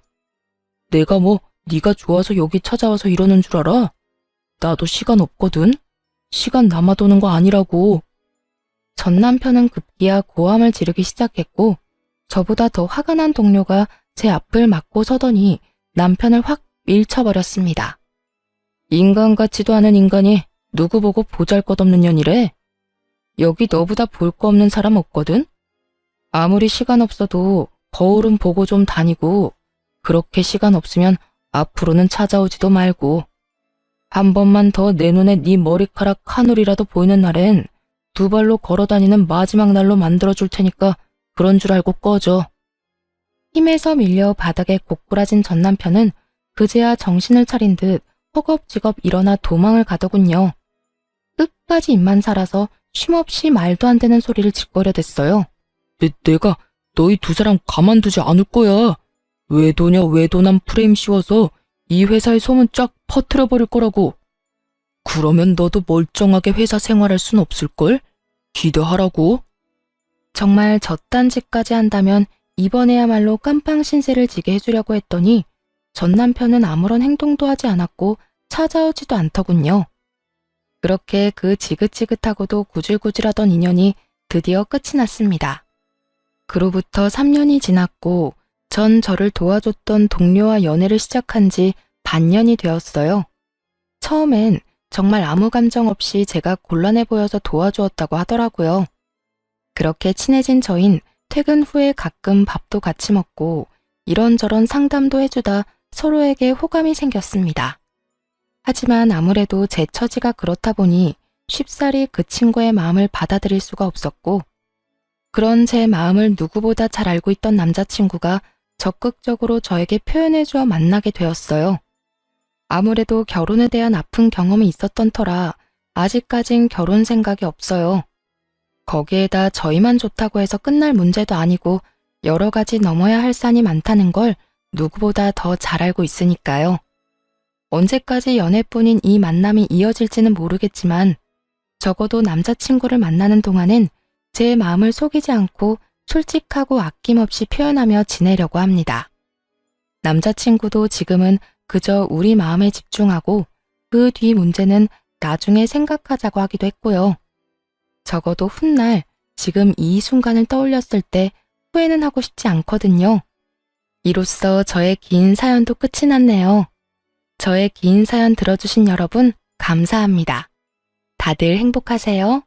내가 뭐 네가 좋아서 여기 찾아와서 이러는 줄 알아? 나도 시간 없거든. 시간 남아도는 거 아니라고. 전 남편은 급기야 고함을 지르기 시작했고 저보다 더 화가 난 동료가 제 앞을 막고 서더니 남편을 확 밀쳐버렸습니다. 인간 같지도 않은 인간이 누구 보고 보잘것없는 년이래? 여기 너보다 볼 거 없는 사람 없거든? 아무리 시간 없어도 거울은 보고 좀 다니고 그렇게 시간 없으면 앞으로는 찾아오지도 말고 한 번만 더 내 눈에 네 머리카락 한 올이라도 보이는 날엔 두 발로 걸어다니는 마지막 날로 만들어줄 테니까 그런 줄 알고 꺼져. 힘에서 밀려 바닥에 고꾸라진 전 남편은 그제야 정신을 차린 듯 허겁지겁 일어나 도망을 가더군요. 끝까지 입만 살아서 쉼없이 말도 안 되는 소리를 짓거려댔어요. 내가 너희 두 사람 가만두지 않을 거야. 외도녀 외도남 프레임 씌워서 이 회사의 소문 쫙 퍼뜨려버릴 거라고. 그러면 너도 멀쩡하게 회사 생활할 순 없을걸? 기대하라고. 정말 저딴 짓까지 한다면 이번에야말로 깜빵 신세를 지게 해주려고 했더니 전 남편은 아무런 행동도 하지 않았고 찾아오지도 않더군요. 그렇게 그 지긋지긋하고도 구질구질하던 인연이 드디어 끝이 났습니다. 그로부터 3년이 지났고 전 저를 도와줬던 동료와 연애를 시작한 지 반년이 되었어요. 처음엔 정말 아무 감정 없이 제가 곤란해 보여서 도와주었다고 하더라고요. 그렇게 친해진 저흰 퇴근 후에 가끔 밥도 같이 먹고 이런저런 상담도 해주다 서로에게 호감이 생겼습니다. 하지만 아무래도 제 처지가 그렇다 보니 쉽사리 그 친구의 마음을 받아들일 수가 없었고 그런 제 마음을 누구보다 잘 알고 있던 남자친구가 적극적으로 저에게 표현해주어 만나게 되었어요. 아무래도 결혼에 대한 아픈 경험이 있었던 터라 아직까진 결혼 생각이 없어요. 거기에다 저희만 좋다고 해서 끝날 문제도 아니고 여러 가지 넘어야 할 산이 많다는 걸 누구보다 더 잘 알고 있으니까요. 언제까지 연애뿐인 이 만남이 이어질지는 모르겠지만 적어도 남자친구를 만나는 동안은 제 마음을 속이지 않고 솔직하고 아낌없이 표현하며 지내려고 합니다. 남자친구도 지금은 그저 우리 마음에 집중하고 그 뒤 문제는 나중에 생각하자고 하기도 했고요. 적어도 훗날 지금 이 순간을 떠올렸을 때 후회는 하고 싶지 않거든요. 이로써 저의 긴 사연도 끝이 났네요. 저의 긴 사연 들어주신 여러분 감사합니다. 다들 행복하세요.